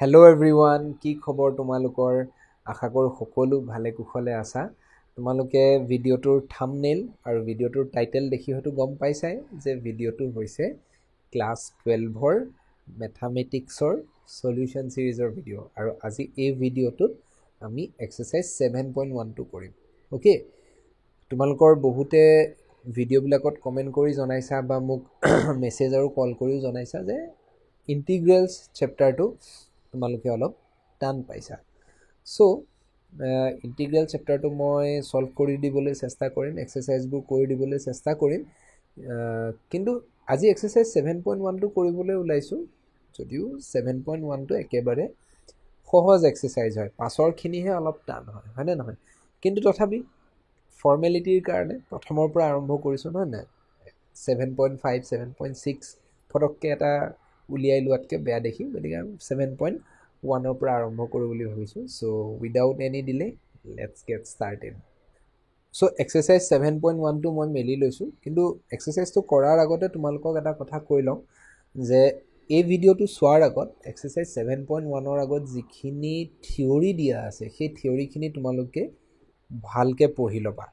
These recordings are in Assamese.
হেল্ল' এভৰিৱান, কি খবৰ তোমালোকৰ? আশা কৰোঁ সকলো ভালে কুশলে আছা। তোমালোকে ভিডিঅ'টোৰ থাম্বনেইল আৰু ভিডিঅ'টোৰ টাইটেল দেখি হয়তো গম পাইছাই যে ভিডিঅ'টো হৈছে ক্লাছ 12ৰ মেথামেটিক্সৰ সলিউশ্যন ছিৰিজৰ ভিডিঅ' আৰু আজি এই ভিডিঅ'টোত আমি এক্সাৰচাইজ 7.12 কৰিম। অ'কে, তোমালোকৰ বহুতে ভিডিঅ'বিলাকত কমেণ্ট কৰি জনাইছা বা মোক মেছেজ আৰু কল কৰিও জনাইছা যে ইণ্টিগ্ৰেলছ চেপ্টাৰটো তোমালোকে অলপ টান পাইছা। চ' ইণ্টিগ্ৰেল চেপ্টাৰটো মই ছল্ভ কৰি দিবলৈ চেষ্টা কৰিম, এক্সাৰচাইজবোৰ কৰি দিবলৈ চেষ্টা কৰিম। কিন্তু আজি এক্সাৰচাইজ 7.12 কৰিবলৈ ওলাইছোঁ, যদিও 7.12 একেবাৰে সহজ এক্সাৰচাইজ হয়, পাছৰখিনিহে অলপ টান হয়, হয়নে নহয়? কিন্তু তথাপি ফৰ্মেলিটিৰ কাৰণে প্ৰথমৰ পৰা আৰম্ভ কৰিছোঁ, নহয় নাই? 7.5, 7.6 ফটককৈ এটা উলিয়াই লোৱাতকৈ বেয়া দেখি, গতিকে আমি 7.1ৰ পৰা আৰম্ভ কৰোঁ বুলি ভাবিছোঁ। So' without any delay let's get started. So' exercise 7.12 মই মেলি লৈছোঁ, কিন্তু এক্সাৰচাইজটো কৰাৰ আগতে তোমালোকক এটা কথা কৈ লওঁ যে এই ভিডিঅ'টো চোৱাৰ আগত এক্সাৰচাইজ 7.1ৰ আগত যিখিনি থিয়ৰী দিয়া আছে সেই থিয়ৰীখিনি তোমালোকে ভালকৈ পঢ়ি ল'বা।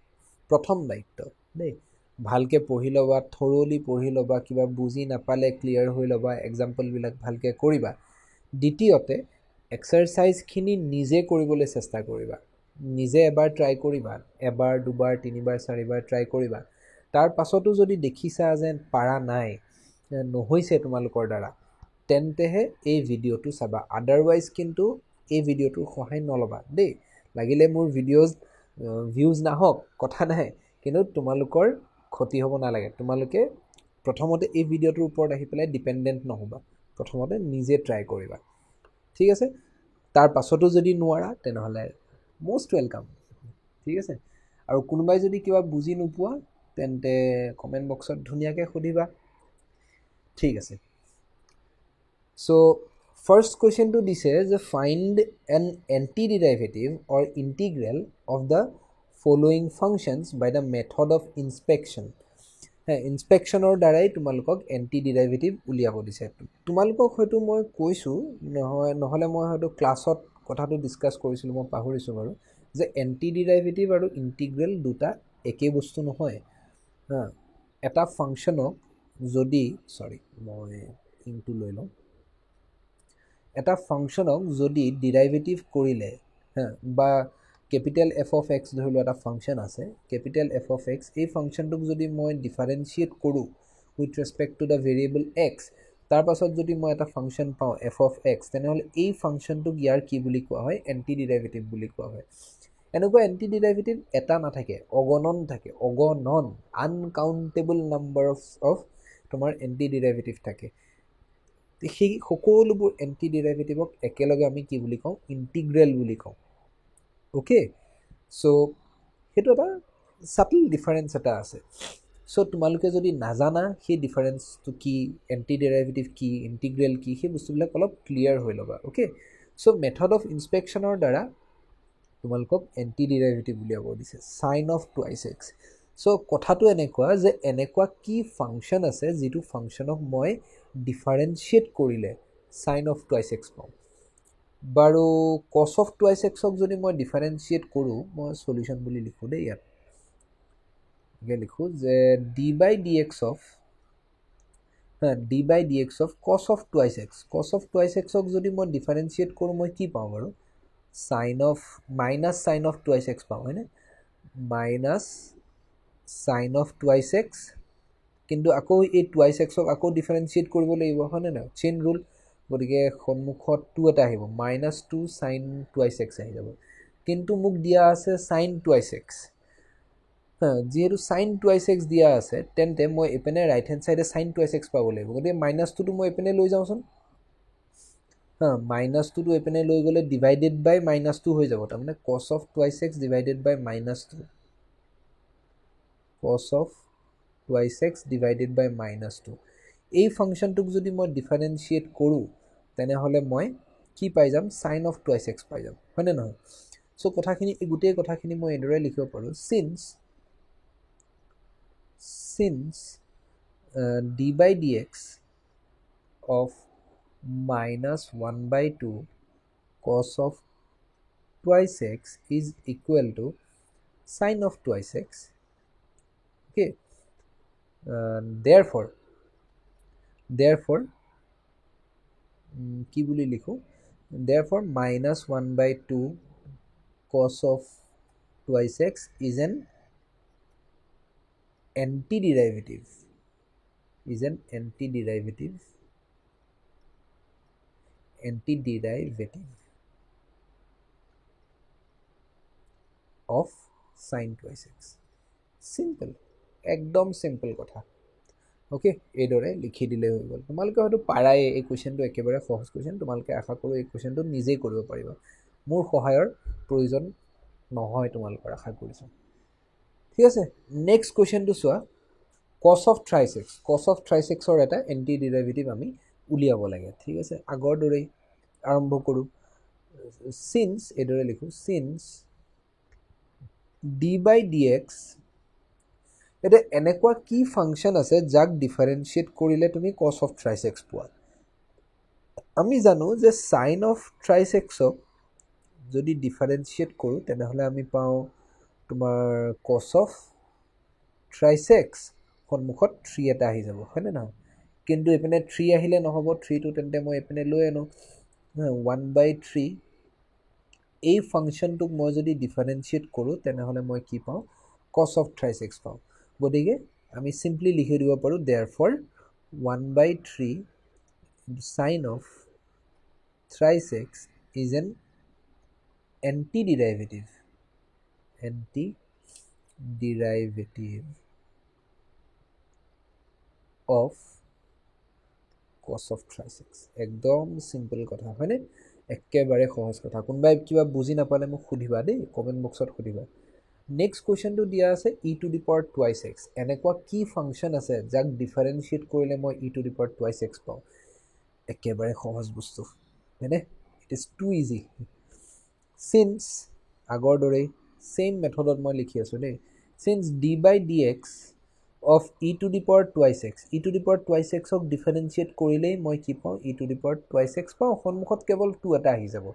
প্ৰথম দায়িত্ব দেই, ভালকৈ পঢ়ি ল'বা, থৰলি পঢ়ি ল'বা, কিবা বুজি নাপালে ক্লিয়াৰ হৈ ল'বা, এক্সাম্পলবিলাক ভালকৈ কৰিবা। দ্বিতীয়তে এক্সাৰচাইজখিনি নিজে কৰিবলৈ চেষ্টা কৰিবা, নিজে এবাৰ ট্ৰাই কৰিবা, এবাৰ দুবাৰ তিনিবাৰ চাৰিবাৰ ট্ৰাই কৰিবা। তাৰ পাছতো যদি দেখিছা যে পাৰা নাই, নহৈছে তোমালোকৰ দ্বাৰা, তেন্তেহে এই ভিডিঅ'টো চাবা। আদাৰৱাইজ কিন্তু এই ভিডিঅ'টোৰ সহায় নল'বা দেই। লাগিলে মোৰ ভিউজ নাহক, কথা নাই, কিন্তু তোমালোকৰ ক্ষতি হ'ব নালাগে। তোমালোকে প্ৰথমতে এই ভিডিঅ'টোৰ ওপৰত আহি পেলাই ডিপেণ্ডেণ্ট নহ'বা, প্ৰথমতে নিজে ট্ৰাই কৰিবা, ঠিক আছে? তাৰ পাছতো যদি নোৱাৰা তেনেহ'লে মষ্ট ৱেলকাম, ঠিক আছে? আৰু কোনোবাই যদি কিবা বুজি নোপোৱা তেন্তে কমেণ্ট বক্সত ধুনীয়াকৈ সুধিবা, ঠিক আছে? চ' ফাৰ্ষ্ট কুৱেশ্যনটো দিছে যে find an antiderivative or integral of the following functions by the method of inspection. ইনস্পেকশ্যনৰ দ্বাৰাই তোমালোকক এণ্টি-ডিৰাইভেটিভ উলিয়াব দিছে। তোমালোকক হয়তো মই কৈছোঁ, নহ'লে মই হয়তো ক্লাছত কথাটো ডিছকাছ কৰিছিলোঁ, মই পাহৰিছোঁ বাৰু, যে এণ্টি-ডিৰাইভেটিভ আৰু ইণ্টিগ্ৰেল দুটা একেই বস্তু নহয়। এটা ফাংচনক যদি মই ইনটো লৈ লওঁ, এটা ফাংচনক যদি ডিৰাইভেটিভ কৰিলে বা কেপিটেল এফ অফ এক্স ধৰি লোৱা এটা ফাংচন আছে, কেপিটেল এফ অফ এক্স, এই ফাংচনটোক যদি মই ডিফাৰেঞ্চিয়েট কৰোঁ with respect to the variable x, তাৰ পাছত যদি মই এটা ফাংচন পাওঁ এফ অফ এক্স, তেনেহ'লে এই ফাংচনটোক ইয়াৰ কি বুলি কোৱা হয়? এণ্টি ডিৰাইভেটিভ বুলি কোৱা হয়। এনেকুৱা এণ্টি ডিৰাইভেটিভ এটা নাথাকে, অগণন থাকে, অগণন, আনকাউণ্টেবল নাম্বাৰ অফ তোমাৰ এণ্টি ডিৰাইভেটিভ থাকে। সেই সকলোবোৰ এণ্টি ডিৰাইভেটিভক একেলগে আমি কি বুলি কওঁ? ইণ্টিগ্ৰেল বুলি কওঁ। অ'কে, চ' সেইটো এটা ছাটল ডিফাৰেঞ্চ এটা আছে। চ' তোমালোকে যদি নাজানা সেই ডিফাৰেঞ্চটো কি, এণ্টি ডিৰাইভেটিভ কি, ইণ্টিগ্ৰেল কি, সেই বস্তুবিলাক অলপ ক্লিয়াৰ হৈ ল'বা। অ'কে, চ' মেথড অফ ইনস্পেকশ্যনৰ দ্বাৰা তোমালোকক এণ্টি ডিৰাইভেটিভ উলিয়াব দিছে, চাইন অফ টুৱাইচ এক্স। চ' কথাটো এনেকুৱা যে এনেকুৱা কি ফাংচন আছে যিটো ফাংচনক মই ডিফাৰেঞ্চিয়েট কৰিলে চাইন অফ টুৱাইচ এক্স পাওঁ। বাৰু কছ অফ টুৱাইচ এক্সক যদি মই ডিফাৰেঞ্চিয়েট কৰোঁ, মই সলিউশ্যন বুলি লিখোঁ দেই, ইয়াত লিখোঁ যে d by d x of cos of twice x. Cos of twice এক্সক যদি মই ডিফাৰেঞ্চিয়েট কৰোঁ, মই কি পাওঁ বাৰু? Minus sine of twice x পাওঁ, হয়নে? Minus sine of twice x, কিন্তু আকৌ এই টুৱাইচ এক্সক আকৌ ডিফাৰেঞ্চিয়েট কৰিব লাগিব, হয়নে নহয়? চেইন ৰুল, গতিকে সন্মুখত 2 এটা আহিব, মাইনাছ 2 চাইন টুৱাইচ এক্স আহি যাব। কিন্তু মোক দিয়া আছে চাইন টুৱাইচ এক্স। যিহেতু চাইন টুৱাইচ এক্স দিয়া আছে, তেন্তে মই এইপিনে ৰাইট হেণ্ড চাইডে চাইন টুৱাইচ এক্স পাব লাগিব, গতিকে মাইনাছ 2টো মই এইপিনে লৈ যাওঁচোন। মাইনাছ 2টো এইপিনে লৈ গ'লে ডিভাইডেড বাই মাইনাছ 2 হৈ যাব, তাৰমানে cos of twice x divided by minus 2, cos of twice x divided by minus 2। এই ফাংচনটোক যদি মই ডিফাৰেঞ্চিয়েট কৰোঁ, তেনেহ'লে মই কি পাই যাম? চাইন অফ টুৱাইচ এক্স পাই যাম, হয়নে নহয়? চ' কথাখিনি, এই গোটেই কথাখিনি মই এইদৰে লিখিব পাৰোঁ, signs d by dx of minus 1/2 cos of twice x is equal to sine of twice x. Okay, therefore কি বুলি লিখো, therefore minus 1/2 cos of twice x is an antiderivative of sin twice x. Simple, একদম simple কথা. ওকে, এইদৰে লিখি দিলে হৈ গ'ল. তোমালোকে হয়তো পাৰাই এই কুৱেশ্যনটো একেবাৰে সহজ কুৱেশ্যন, তোমালোকে আশা কৰোঁ এই কুৱেশ্যনটো নিজেই কৰিব পাৰিবা, মোৰ সহায়ৰ প্ৰয়োজন নহয় তোমালোকৰ, আশা কৰিছোঁ. ঠিক আছে, নেক্সট কুৱেশ্যনটো চোৱা, cos of thrice x. cos of thrice x ৰ এটা এণ্টি ডেৰিভেটিভ আমি উলিয়াব লাগে. ঠিক আছে, আগৰ দৰেই আৰম্ভ কৰোঁ. সিন্স, এইদৰে লিখোঁ, সিন্স d/dx এটা এনেকুৱা কি ফাংচন আছে যাক ডিফাৰেঞ্চিয়েট কৰিলে তুমি cos of thrice x পোৱা. আমি জানো যে sin of thrice x-ক যদি ডিফাৰেঞ্চিয়েট কৰোঁ তেনেহ'লে আমি পাওঁ তোমাৰ cos of thrice x, সন্মুখত 3 এটা আহি যাব, হয়নে নহয়? কিন্তু এইপিনে 3 আহিলে নহ'ব, 3টো তেন্তে মই এইপিনে লৈ আনো 1/3. এই ফাংচনটোক মই যদি ডিফাৰেঞ্চিয়েট কৰোঁ তেনেহ'লে মই কি পাওঁ, cos of thrice x পাওঁ. গতিকে আমি চিম্পলি লিখি দিব পাৰোঁ therefore 1/3 sin of thrice x is an antiderivative of cos of thrice x. একদম সিম্পল কথা, হয়নে? একেবাৰে সহজ কথা. কোনোবাই কিবা বুজি নাপালে মোক সুধিবা দেই, কমেণ্ট বক্সত সুধিবা. নেক্সট কুৱেশ্যনটো দিয়া আছে e⁻² x. এনেকুৱা কি ফাংচন আছে যাক ডিফাৰেঞ্চিয়েট কৰিলে মই e⁻² x পাওঁ? একেবাৰে সহজ বস্তু, হয়নে? It is too easy. Since আগৰ দৰেই চেম মেথডত মই লিখি আছোঁ দেই. Since d/dx of e⁻² x, e⁻² x-ক ডিফাৰেঞ্চিয়েট কৰিলেই মই কি পাওঁ, e⁻² x পাওঁ. সন্মুখত কেৱল 2 এটা আহি যাব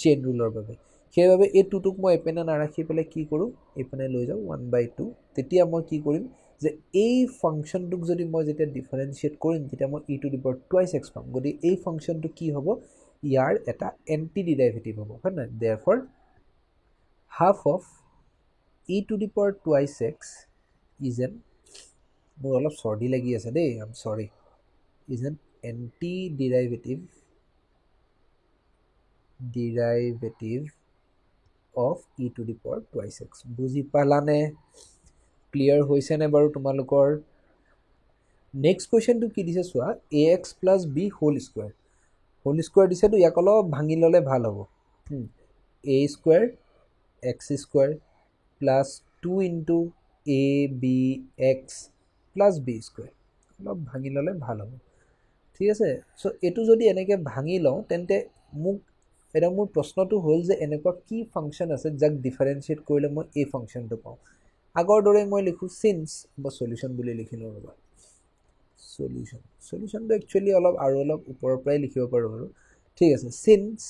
চেইন ৰুলৰ বাবে. সেইবাবে এই 2টোক মই এইপিনে নাৰাখি পেলাই কি কৰোঁ, এইপিনে লৈ যাওঁ 1/2. তেতিয়া মই কি কৰিম যে এই ফাংচনটোক যদি মই যেতিয়া ডিফাৰেঞ্চিয়েট কৰিম তেতিয়া মই e⁻² x পাম. গতিকে এই ফাংচনটো কি হ'ব, ইয়াৰ এটা এণ্টি ডেৰিভেটিভ হ'ব, হয় নহয়? therefore half of e⁻² x is an, মোৰ অলপ চৰ্দি লাগি আছে দেই, আই এম চৰি, is an antiderivative of e⁻² x. বুজি পালানে? ক্লিয়াৰ হৈছেনে বাৰু তোমালোকৰ? নেক্সট কুৱেশ্যনটো কি দিছে চোৱা, ax + b হোল স্কুৱেৰ দিছেতো, ইয়াক অলপ ভাঙি ল'লে ভাল হ'ব. a² x² + 2 × abx + b², অলপ ভাঙি ল'লে ভাল হ'ব. ঠিক আছে, চ' এইটো যদি এনেকৈ ভাঙি লওঁ তেন্তে মোৰ প্ৰশ্নটো হ'ল যে এনেকুৱা কি ফাংচন আছে যাক ডিফাৰেঞ্চিয়েট কৰিলে মই এই ফাংচনটো পাওঁ. আগৰ দৰে মই লিখোঁ সিন্স, বা সলিউশ্যন বুলি লিখি লওঁ ৰ'বা. সলিউশ্যনটো একচুৱেলি অলপ ওপৰৰ পৰাই লিখিব পাৰোঁ আৰু. ঠিক আছে, সিন্স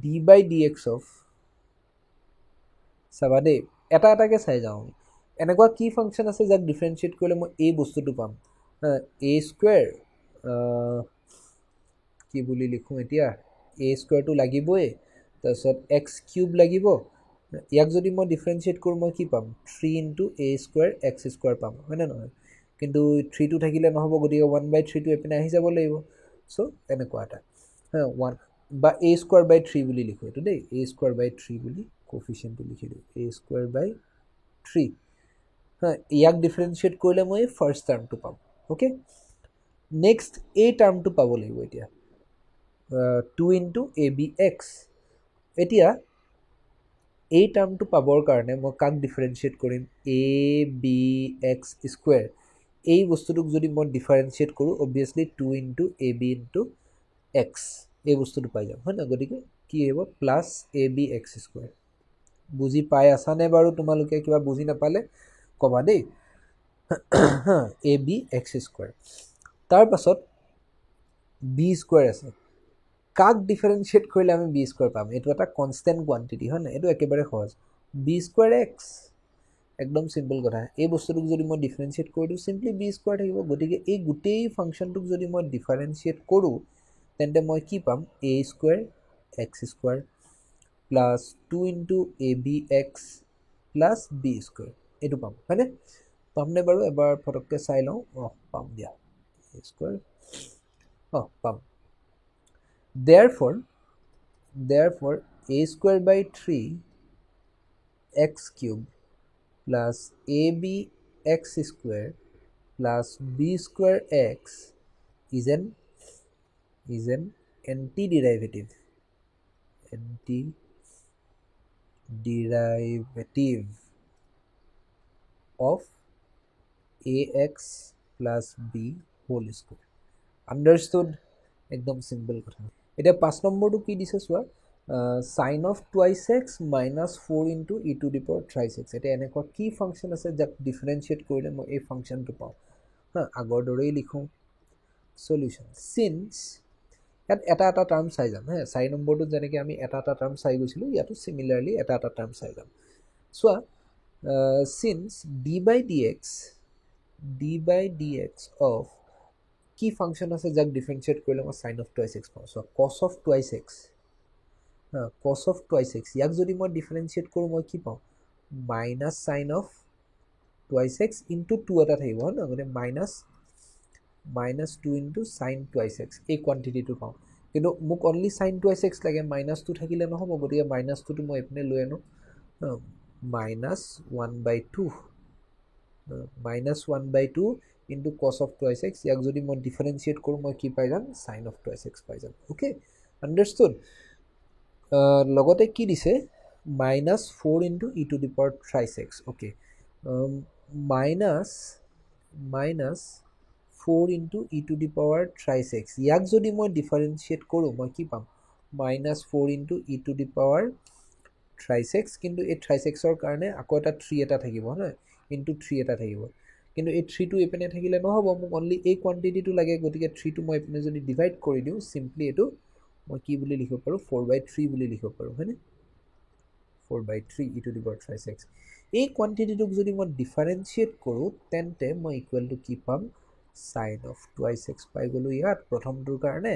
d/dx of, চাবা দেই এটা এটাকৈ চাই যাওঁ. এনেকুৱা কি ফাংচন আছে যাক ডিফাৰেঞ্চিয়েট কৰিলে মই এই বস্তুটো পাম, a² কি বুলি লিখোঁ এতিয়া, a² লাগিবই, তাৰপিছত x³ লাগিব. ইয়াক যদি মই ডিফাৰেঞ্চিয়েট কৰোঁ মই কি পাম, 3 × a² x² পাম, হয়নে নহয়? কিন্তু 3টো থাকিলে নহ'ব, গতিকে 1/3টো এইপিনে আহি যাব লাগিব. চ' এনেকুৱা এটা 1 বা a²/3 বুলি লিখোঁ এইটো দেই, a²/3 বুলি কোফিচিয়েণ্টটো লিখি দিওঁ, a²/3. ইয়াক ডিফাৰেঞ্চিয়েট কৰিলে মই ফাৰ্ষ্ট টাৰ্মটো পাম. অ'কে, নেক্সট এই টাৰ্মটো পাব লাগিব এতিয়া, 2 × abx. এতিয়া এই টাৰ্মটো পাবৰ কাৰণে মই কাক ডিফাৰেঞ্চিয়েট কৰিম, abx². এই বস্তুটোক যদি মই ডিফাৰেঞ্চিয়েট কৰোঁ অবভিয়াছলি 2 × ab × x, এই বস্তুটো পাই যাম, হয় নহয়? গতিকে কি হ'ব, +abx². বুজি পাই আছানে বাৰু তোমালোকে? কিবা বুজি নাপালে ক'বা দেই. abx². তাৰ পাছত বি স্কোয়াৰ আছে কাক ডিফাৰেঞ্চিয়েট কৰিলে আমি বি স্কোয়াৰ পাম এইটো এটা কনষ্টেণ্ট কোৱান্টিটি হয় না এইটো একেবাৰে সহজ বি স্কোয়াৰ এক্স একদম সিম্পল কথা এই বস্তুটোক যদি মই ডিফাৰেঞ্চিয়েট কৰি দিওঁ সিম্পলি বি স্কোয়াৰ থাকিব গতিকে এই গোটেই ফাংচনটোক যদি মই ডিফাৰেঞ্চিয়েট কৰোঁ তেন্তে মই কি পাম a square x square plus 2 into a b x plus b square এইটো পাম হয়নে পামনে বাৰু এবাৰ ফটককৈ চাই লওঁ পাম দিয়া এ স্কোয়াৰ পাম therefore a square by 3 x cube plus ab x square plus b square x is an antiderivative of ax plus b whole square understood একদম সিম্পল কথা এতিয়া 5 নম্বৰটো কি দিছে চোৱা sin of twice x minus 4 into e to the power thrice x এটা এনেকুৱা কি ফাংচন আছে যাক ডিফাৰেন্সিয়েট কৰিলে মই এই ফাংচনটো পাওঁ আগৰ দৰেই লিখো সলিউশন সিন্স ইয়াত এটা টাৰ্ম চাই যাম 4 নম্বৰটো যেনেকৈ আমি এটা টাৰ্ম চাই গৈছিলো ইয়াতো সিমিলাৰলি এটা টাৰ্ম চাই যাম চোৱা since d by dx of কি ফাংচন আছে যাক ডিফাৰেন্সিয়েট কৰিলে মই sin of twice x পাওঁ so cos of twice x ইয়াক যদি মই ডিফাৰেন্সিয়েট কৰো মই কি পাওঁ minus sin of twice x into 2 এটা থাকিব না মানে minus 2 into sin twice x এই কোৱান্টিটিটো পাওঁ কিন্তু মোক অনলি sin twice x লাগে minus 2 থাকিলে নহব গতিকে minus 2 টো মই এপিনে লৈ আনো minus 1/2 into cos of twice x ইয়াক যদি মই ডিফাৰেন্সিয়েট কৰো মই কি পাই যাম sin of twice x পাই যাম ওকে আন্ডাৰস্টুড লগতে কি দিছে minus 4 into e to the power thrice x okay minus 4 into e to the power thrice x ইয়াক যদি মই ডিফাৰেন্সিয়েট কৰো মই কি পাম minus 4 into e to the power thrice x কিন্তু এই thrice x ৰ কাৰণে আকৌ এটা 3 এটা থাকিব না into 3 এটা থাকিব কিন্তু এই 3 টো এপিনে থাকিলে নহব মোক অনলি এই কোৱান্টিটিটো লাগে গতিকে 3 টো মই এপিনে যদি ডিভাইড কৰি দিও সিম্পলি এটো মই কি বুলি লিখিব পাৰো 4/3 বুলি লিখিব পাৰো হয়নে 4/3 e to the power thrice x এই কোৱান্টিটিটোক যদি মই ডিফাৰেন্সিয়েট কৰো তেন্তে মই ইকুৱেল টু কি পাম sin of twice x পাই গলো ইয়াত প্ৰথমটোৰ কাৰণে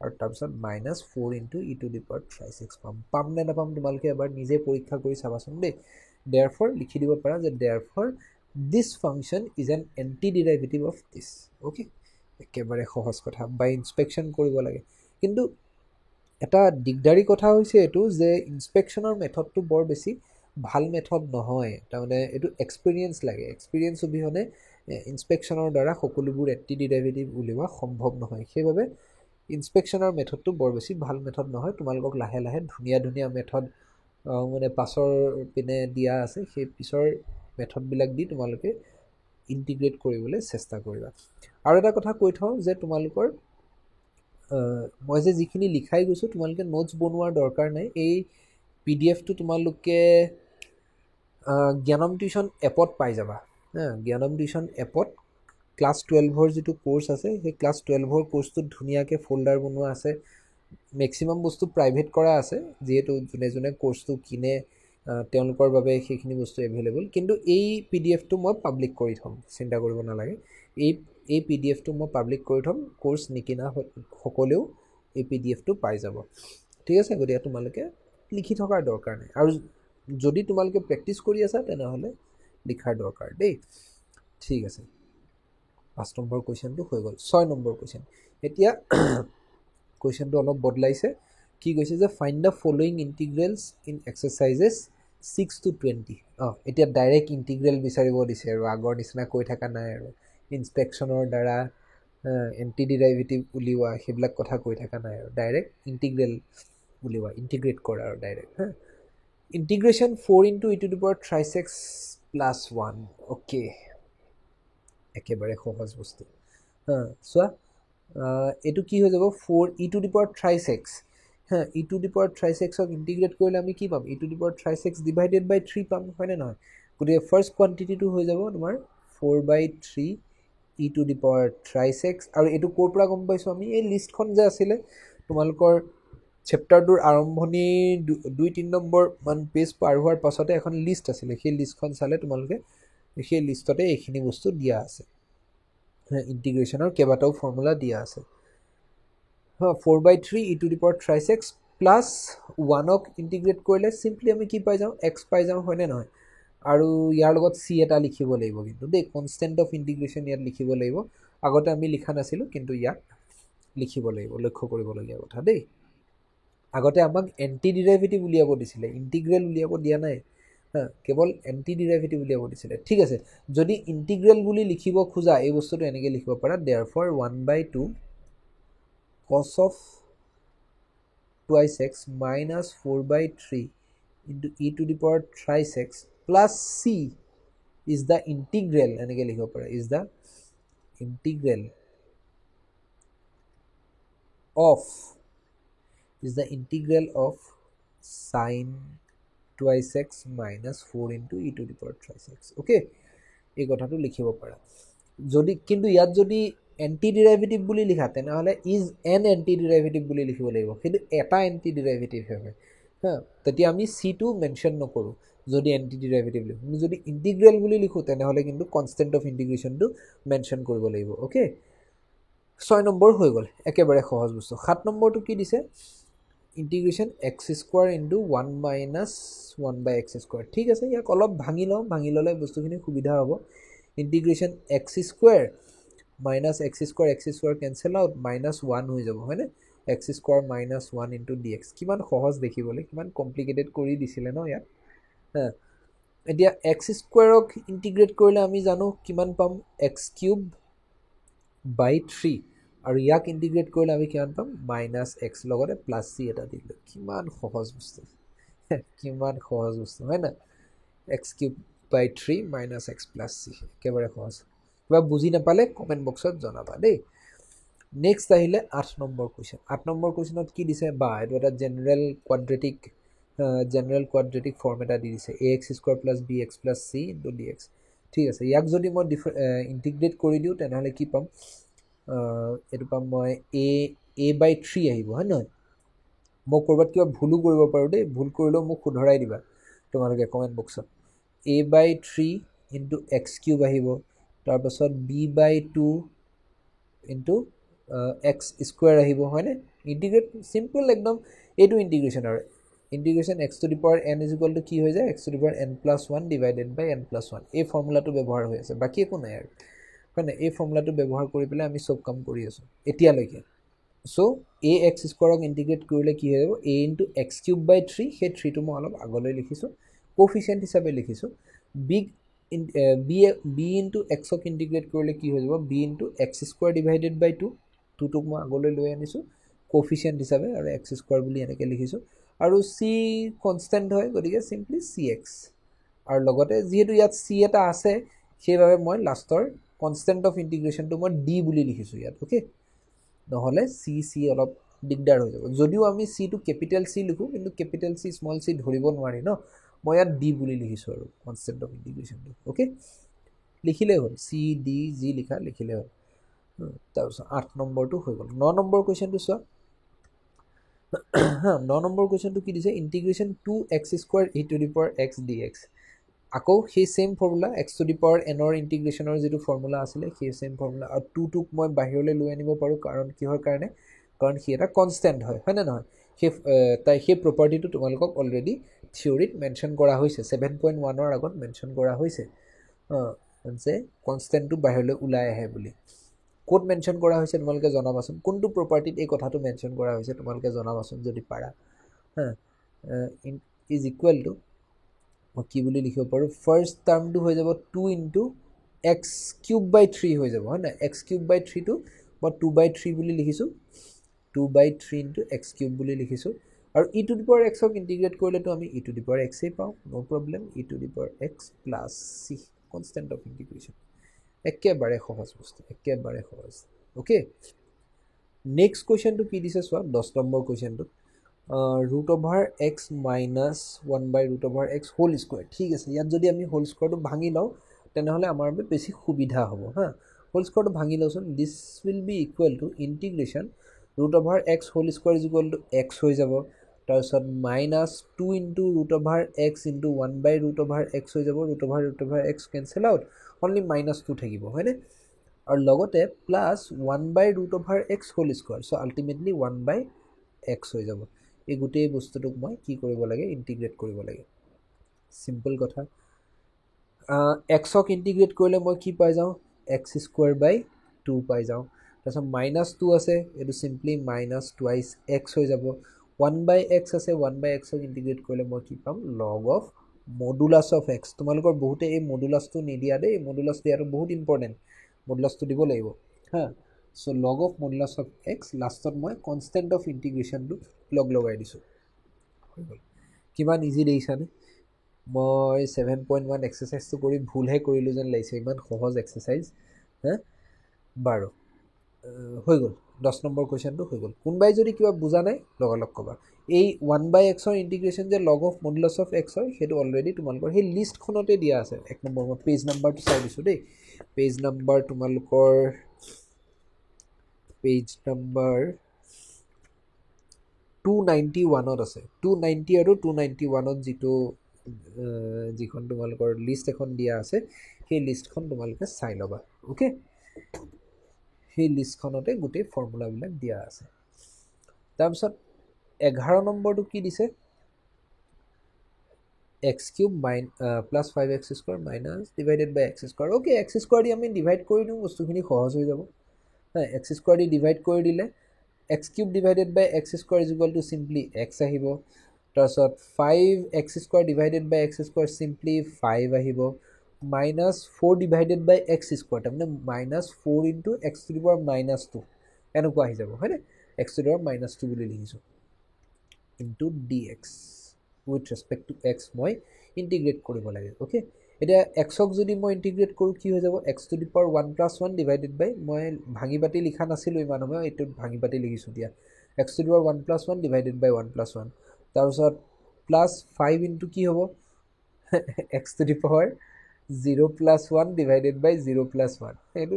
আৰু তাৰপিছত -4 into e to the power thrice x পাম নে নাপাম তোমালোকে এবাৰ নিজে পৰীক্ষা কৰি চাবাচোন দেই therefore লিখি দিব পাৰা যে therefore this function is an antiderivative of this okay একেবাৰে সহজ কথা বাই ইনস্পেকশন কৰিব লাগে কিন্তু এটা দিগদাৰী কথা হৈছে এটো যে ইনস্পেকশনৰ মেথডটো বৰ বেছি ভাল মেথড নহয় তাৰমানে এটো এক্সপেৰিয়েন্স লাগে এক্সপেৰিয়েন্স অবিহনে ইনস্পেকশনৰ দ্বাৰা সকলোবোৰ এন্টিডেৰিভেটিভ উলিওৱা সম্ভৱ নহয় সেইবাবে ইনস্পেকশনৰ মেথডটো বৰ বেছি ভাল মেথড নহয় তোমালোকক লাহে লাহে ধুনিয়া মেথড মানে পাছৰ পিনে দিয়া আছে সেই পিছৰ মেথড বিলাক দি তোমালোকে ইন্টিগ্ৰেট কৰিবলৈ চেষ্টা কৰিবা আৰু এটা কথা কৈ থওঁ যে তোমালোকৰ মই যে যিখিনি লিখাই গৈছো তোমালোকে নোটস বনোৱাৰ দৰকাৰ নাই এই পিডিএফ টো তোমালোকে জ্ঞানম টিউশন এপত পাই যাবা জ্ঞানম টিউশন এপত ক্লাস 12 ৰ যেটো কোৰ্স আছে সেই ক্লাস 12 ৰ কোৰ্সটো ধুনিয়াকে ফোল্ডাৰ বনোৱা আছে ম্যাক্সিমাম বস্তু প্ৰাইভেট কৰা আছে যেহেতু জুনে কোৰ্সটো কিনে তেওঁলোকৰ বাবে সেইখিনি বস্তু এভেইলেবল কিন্তু এই পিডিএফ টো মই পাবলিক কৰি থম চিন্তা কৰিব নালাগে এই পিডিএফ টো মই পাবলিক কৰি থম কোৰ্স নিকিনা সকলেও এই পিডিএফ টো পাই যাব ঠিক আছে গতিকে তোমালোকে লিখি থকাৰ দৰকাৰ নাই আৰু যদি তোমালোকে প্ৰেক্টিস কৰি আছা তেনেহলে লিখাৰ দৰকাৰ দেই ঠিক আছে 5 নম্বৰ কোৱেশ্চনটো হৈ গল 6 নম্বৰ কোৱেশ্চন এতিয়া কোৱেশ্চনটো অলপ বদলাইছে কি কৈছে যে find the following integrals in exercises 6 to 20 এতিয়া ডাইৰেক্ট ইন্টিগ্ৰেল বিচাৰিব দিছে আৰু আগৰ নিচিনা কৈ থাকা নাই আৰু ইনস্পেকশনৰ দ্বাৰা এন্টিডেৰিভেটিভ উলিওৱা হেবিলাক কথা কৈ থাকা নাই আৰু ডাইৰেক্ট ইন্টিগ্ৰেল উলিওৱা ইন্টিগ্ৰেট কৰা আৰু direct integration 4 into e to the power thrice x plus 1 okay একেবাৰে সহজ বস্তু সো এটো কি হৈ যাব 4 e to the power thrice x e to the power thrice x ক ইন্টিগ্ৰেট কৰিলে আমি কি পাম e to the power thrice x divided by 3 পাম হয় না নহয় গতিকে ফাৰ্স্ট কোৱান্টিটিটো হৈ যাব তোমাৰ 4/3 e to the power thrice x আৰু এটো কোৰ পৰা গম পাইছো আমি এই লিষ্টখন যে আছিল তোমালোকৰ চেপ্টাৰটোৰ আৰম্ভণি 2-3 নম্বৰ মান পেজ পাৰ হোৱাৰ পাছতে এখন লিষ্ট আছিল সেই লিষ্টখন চালে তোমালোকে সেই লিষ্টতে এইখিনি বস্তু দিয়া আছে ইন্টিগ্ৰেশনৰ কেবাটাও ফৰ্মুলা দিয়া আছে 4/3 e to the power thrice x plus 1 ক ইন্টিগ্ৰেট কৰিলে সিম্পলি আমি কি পাই যাও x পাই যাও হয়নে নহয় আৰু ইয়াৰ লগত c এটা লিখিব লাগিব কিন্তু দে কনস্ট্যান্ট অফ ইন্টিগ্ৰেশন ইয়াত লিখিব লাগিব আগতে আমি লিখা নাছিলো কিন্তু ইয়াত লিখিব লাগিব লক্ষ্য কৰিব লগিয়া কথা দেই আগতে আমাক এন্টি ডেৰিভেটিভ উলিয়াব দিছিলে ইন্টিগ্ৰেল উলিয়াব দিয়া নাই কেৱল এন্টি ডেৰিভেটিভ উলিয়াব দিছিলে ঠিক আছে যদি ইন্টিগ্ৰেল বুলি লিখিব খোজা এই বস্তুটো এনেকৈ লিখিব পাৰা therefore 1/2 cos of twice x minus 4/3 into e to the power thrice x plus c is the integral এনেকৈ লিখিব পাৰা is the integral of sin twice x minus 4 into e to the power thrice x okay এই কথাটো লিখিব পাৰা যদি কিন্তু ইয়াত যদি এন্টি ডেৰিভেটিভ বুলি লিখা তেনহলে is an anti derivative বুলি লিখিব লাগিব কিন্তু এটা এন্টি ডেৰিভেটিভ হয় তেতিয়া আমি c টো মেনশন নকৰো যদি এন্টি ডেৰিভেটিভ লিখো যদি ইন্টিগ্ৰেল বুলি লিখো তেনহলে কিন্তু কনস্ট্যান্ট অফ ইন্টিগ্ৰেশন টো মেনশন কৰিব লাগিব ওকে 6 নম্বৰ হৈ গল একেবাৰে সহজ বস্তু 7 নম্বৰটো কি দিছে integration x square into 1 minus 1 by x square ঠিক আছে ইয়াক অলপ ভাঙি ললে বস্তুখিনি সুবিধা হ'ব integration x square minus x square cancel out minus 1 হৈ যাব হয়নে x square minus 1 into dx কিমান সহজ দেখিবলৈ কিমান কমপ্লিকেটেড কৰি দিছিলে ন ইয়াত এতিয়া x square ক ইন্টিগ্ৰেট কৰিলে আমি জানো কিমান পাম x cube by 3 আৰু ইয়াক ইন্টিগ্ৰেট কৰিলে আমি কিমান পাম -x লগতে + c এটা দিলে কিমান সহজ বস্তু হয় না x cube by 3 - x + c কেবাৰে সহজ কিবা বুজি নাপালে কমেন্ট বক্সত জনাবা দেই নেক্সট আহিলে 8 নম্বৰ কোৱেশ্চনত কি দিছে বা এটো এটা জেনাৰেল কোৱাড্ৰেটিক ফৰ্ম এটা দি দিছে ax² + bx + c * dx ঠিক আছে ইয়াক যদি মই ইন্টিগ্ৰেট কৰি দিও তেনহলে কি পাম এটো পাম মই a/3 আহিব হয় নহয় মই কৰবাত কিবা ভুলু কৰিব পাৰো দেই ভুল কৰিলেও মোক শুধৰাই দিবা তোমালোকে কমেন্ট বক্সত a/3 * x³ আহিব তাৰ পাছত b/2 * x² আহিব হয়নে ইন্টিগ্ৰেট সিম্পল একদম এটো ইন্টিগ্ৰেশন আৰু integration x to the power n is equal to কি হৈ যায় x to the power n plus 1 divided by n plus 1 এই ফৰ্মুলাটো ব্যৱহাৰ হৈ আছে বাকি একো নাই আৰু মানে এই ফৰ্মুলাটো ব্যৱহাৰ কৰি পেলাই আমি সব কাম কৰি আছো এতিয়া লৈকে সো ax² ক ইন্টিগ্ৰেট কৰিলে কি হৈ যাব a into x³ by 3 সেই 3 টো মই অলপ আগলৈ লিখিছো কোএফিচিয়েন্ট হিচাপে লিখিছো b into x ক ইন্টিগ্ৰেট কৰিলে কি হৈ যাব b into x² divided by 2 2 টোক মই আগলৈ লৈ আনিছো কোএফিচিয়েন্ট হিচাপে আৰু x² বুলি এনেকৈ লিখিছো আৰু c কনস্ট্যান্ট হয় গতিকে সিম্পলি cx আৰু লগতে যেহেতু ইয়াত c এটা আছে সেইভাবে মই লাষ্টৰ কনস্ট্যান্ট অফ ইন্টিগ্ৰেশন টো মই d বুলি লিখিছো ইয়াত ওকে নহলে c অলপ দিগদাৰ হৈ যাব যদিও আমি c টো ক্যাপিটাল c লিখো কিন্তু ক্যাপিটাল c স্মল c ধৰিব নোৱাৰি ন মই ইয়াত d বুলি লিখিছো আৰু কনস্ট্যান্ট অফ ইন্টিগ্ৰেশন টো ওকে লিখিলে হ'ল c d g লিখিলে হ'ল তাৰপিছত 8 নম্বৰটো হৈ গল 9 নম্বৰ কোৱেশ্চনটো চোৱা 9 নম্বৰ কোৱেশ্চনটো কি দিছে integration 2x² e to the power x dx আকৌ সেই same formula x to the power n ৰ ইন্টিগ্ৰেশনৰ যেটো ফৰ্মুলা আছিল সেই সেম ফৰ্মুলা আৰু 2 টোক মই বাহিৰলৈ লৈ আনিব পাৰো কাৰণ কিহৰ কাৰণে কাৰণ সি এটা কনস্ট্যান্ট হয় না নহয় সেই প্ৰপাৰ্টিটো তোমালোকক অলৰেডি থিওৰিত মেনশন কৰা হৈছে 7.1 ৰ আগত মেনশন কৰা হৈছে যে কনস্ট্যান্টটো বাহিৰলৈ ওলাই আহে বুলি কোড মেনশন কৰা হৈছে তোমালোকে জনাবাচোন কোনটো প্ৰপাৰ্টিত এই কথাটো মেনশন কৰা হৈছে তোমালোকে জনাবাচোন যদি পাৰা is equal to কি বুলি লিখিব পাৰো ফাৰ্স্ট টাৰ্মটো হৈ যাব 2 into x³ by 3 হৈ যাব হয় না x³ by 3 টো মই 2/3 বুলি লিখিছো 2/3 into x³ বুলি লিখিছো আৰু e to the power x ক ইন্টিগ্ৰেট কৰিলে তো আমি e to the power x এ পাও no problem e to the power x plus c constant of integration একেবাৰে সহজ বস্তু একেবাৰে সহজ ওকে নেক্সট কোৱেশ্চনটো কি দিছে সোৱা 10 number কোৱেশ্চনটো √x minus 1/√x whole square ঠিক আছে ইয়াত যদি আমি হোল স্কয়াৰটো ভাঙি লও তেনেহলে আমাৰ বেছি সুবিধা হ'ব হা হোল স্কোৱাৰটো ভাঙি লওঁচোন this will be equal to integration root over x whole square is equal to x হৈ যাব তাৰপিছত minus 2 into root over x into 1 by root over x হৈ যাব root over x cancel out only minus 2 থাকিব হয়নে আৰু লগতে plus 1 by root over x whole square so' ultimately 1 by x হৈ যাব এই গোটেই বস্তুটোক মই কি কৰিব লাগে ইণ্টিগ্ৰেট কৰিব লাগে চিম্পল কথা এক্সক ইণ্টিগ্ৰেট কৰিলে মই কি পাই যাওঁ এক্স স্কোৱাৰ বাই 2 পাই যাওঁ তাৰপিছত মাইনাছ 2 আছে এইটো চিম্পলি মাইনাছ টুৱাইছ এক্স হৈ যাব 1 বাই এক্স আছে 1 বাই এক্সক ইণ্টিগ্ৰেট কৰিলে মই কি পাম লগ অফ মডুলাছ অফ এক্স তোমালোকৰ বহুতে এই মডুলাছটো নিদিয়া দেই মডুলাছ দিয়াটো বহুত ইম্পৰ্টেণ্ট মডুলাছটো দিব লাগিব হা চ' লগ অফ মডুলাছ অফ এক্স লাষ্টত মই কনষ্টেণ্ট অফ ইণ্টিগ্ৰেশ্যনটো লগাই দিছোঁ হৈ গ'ল কিমান ইজি দেখিছানে মই 7.1 এক্সাৰচাইজটো কৰি ভুলহে কৰিলোঁ যেন লাগিছে ইমান সহজ এক্সাৰচাইজ হা বাৰু হৈ গ'ল 10 নম্বৰ কুৱেশ্যনটো হৈ গ'ল কোনোবাই যদি কিবা বুজা নাই লগালগ ক'বা এই 1 বাই এক্সৰ ইণ্টিগ্ৰেশ্যন যে লগ অফ মডুলাছ অফ এক্স হয় সেইটো অলৰেডি তোমালোকৰ সেই লিষ্টখনতে দিয়া আছে 1 নম্বৰ মই পেজ নাম্বাৰটো চাই দিছোঁ দেই পেজ নাম্বাৰ তোমালোকৰ পেজ নাম্বাৰ 291ত আছে 290 আৰু 291ত যিখন তোমালোকৰ লিষ্ট এখন দিয়া আছে সেই লিষ্টখন তোমালোকে চাই ল'বা অ'কে সেই লিষ্টখনতে গোটেই ফৰ্মুলাবিলাক দিয়া আছে তাৰপিছত 11 নম্বৰটো কি দিছে x cube plus 5x square minus divided by x square okay x square দি আমি ডিভাইড কৰি দিওঁ বস্তুখিনি সহজ হৈ যাব এক্স স্কোৱাৰ দি ডিভাইড কৰি দিলে x cube divided by x square is equal to simply x আহিব তাৰপিছত 5x square divided by x square simply 5 আহিব minus 4 divided by x square তাৰমানে minus 4 into x to the power minus 2 এনেকুৱা আহি যাব হয়নে x to the power minus 2 বুলি লিখিছোঁ into d x with respect to x মই ইণ্টিগ্ৰেট কৰিব লাগে অ'কে এতিয়া এক্সক যদি মই ইণ্টিগ্ৰেট কৰোঁ কি হৈ যাব x to the power 1 plus 1 divided by মই ভাঙি পাতি লিখা নাছিলোঁ ইমান সময় এইটোত ভাঙি পাতি লিখিছোঁ দিয়া x to the power 1 plus 1 divided by 1 plus 1 তাৰপিছত প্লাছ 5 ইণ্টু কি হ'ব x to the power 0 plus 1 divided by 0 plus 1 এইটো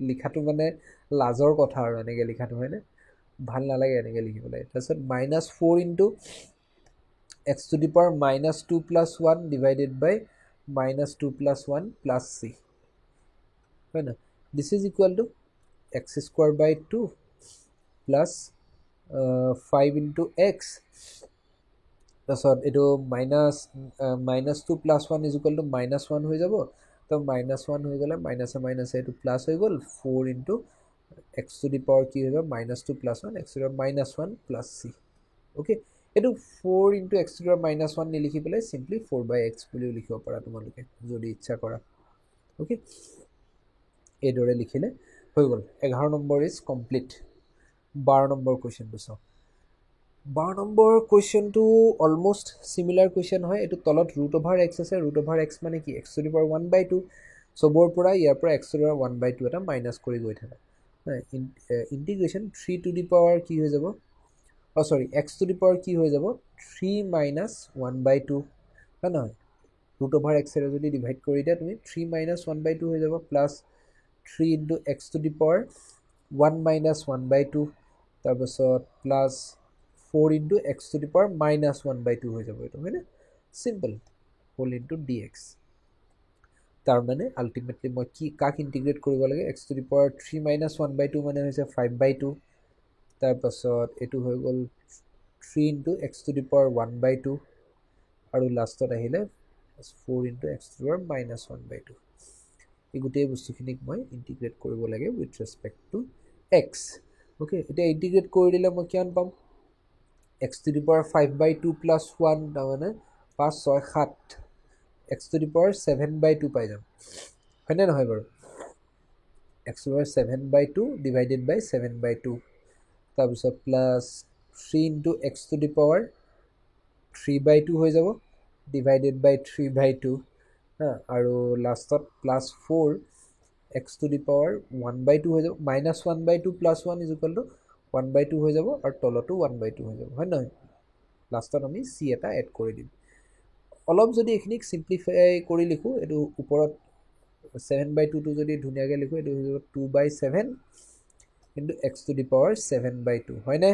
লিখাটো মানে লাজৰ কথা আৰু এনেকৈ লিখাটো হয়নে ভাল নালাগে এনেকৈ লিখিবলৈ তাৰপিছত minus 4 into x to the power minus 2 plus 1 divided by minus 2 plus 1 plus c হয় ন this is equal to x square by 2 plus 5 into x তাৰপিছত এইটো minus 2 plus 1 is equal to minus 1 হৈ যাব তো মাইনাছ 1 হৈ গ'লে মাইনাছে মাইনাছে এইটো প্লাছ হৈ গ'ল 4 into x to the power কি হৈ যাব minus 2 plus 1 x to the power minus 1 plus C okay এইটো 4 into x to the power minus 1 নিলিখি পেলাই চিম্পলি 4 বাই এক্স বুলিও লিখিব পাৰা তোমালোকে যদি ইচ্ছা কৰা অ'কে এইদৰে লিখিলে হৈ গ'ল 11 নম্বৰ ইজ কমপ্লিট 12 নম্বৰ কুৱেশ্যনটো চাওঁ 12 নম্বৰ কুৱেশ্যনটো অলমষ্ট চিমিলাৰ কুৱেশ্যন হয় এইটো তলত ৰুট অভাৰ এক্স আছে ৰুট অভাৰ এক্স মানে কি x to the power 1 by 2 চবৰ পৰা ইয়াৰ পৰা x to the power 1 by 2 এটা মাইনাছ কৰি গৈ থাকে ইণ্টিগ্ৰেশ্যন 3 টু দি পাৱাৰ কি হৈ যাব এক্স টু দি পাৱাৰ কি হৈ যাব 3 মাইনাছ 1 বাই 2 হয় নহয় ৰুট অভাৰ এক্সেৰে যদি ডিভাইড কৰি দিয়া তুমি 3 মাইনাছ 1 বাই 2 হৈ যাব plus 3 into x to the power 1 minus 1 by 2 তাৰপিছত plus 4 into x to the power minus 1 by 2 হৈ যাব এইটো হয়নে simple whole into d x তাৰমানে আল্টিমেটলি মই কাক ইণ্টিগ্ৰেট কৰিব লাগে x to the power 3 minus 1 by 2 মানে হৈছে 5 বাই 2 তাৰপাছত এইটো হৈ গ'ল 3 into x to the power 1 by 2 আৰু লাষ্টত আহিলে 4 into x to the power minus 1 by 2 এই গোটেই বস্তুখিনিক মই ইণ্টিগ্ৰেট কৰিব লাগে with respect to x okay এতিয়া ইণ্টিগ্ৰেট কৰি দিলে মই কিমান পাম x to the power 5 by 2 plus 1 তাৰমানে 5 6 7 x to the power 7 by 2 পাই যাম হয়নে নহয় বাৰু x to the power 7 by 2 divided by 7 by 2 তাৰপিছত plus 3 into x to the power 3 by 2 হৈ যাব ডিভাইডেড বাই 3 বাই 2 আৰু লাষ্টত plus 4 x to the power 1 by 2 হৈ যাব minus 1 by 2 plus 1 is equal to 1 by 2 হৈ যাব আৰু তলতো 1 বাই 2 হৈ যাব হয় নহয় লাষ্টত আমি চি এটা এড কৰি দিম অলপ যদি এইখিনিক চিম্প্লিফাই কৰি লিখোঁ এইটো ওপৰত 7/2 টো যদি ধুনীয়াকৈ লিখোঁ এইটো হৈ যাব 2/7 into x to the power 7/2 হয়নে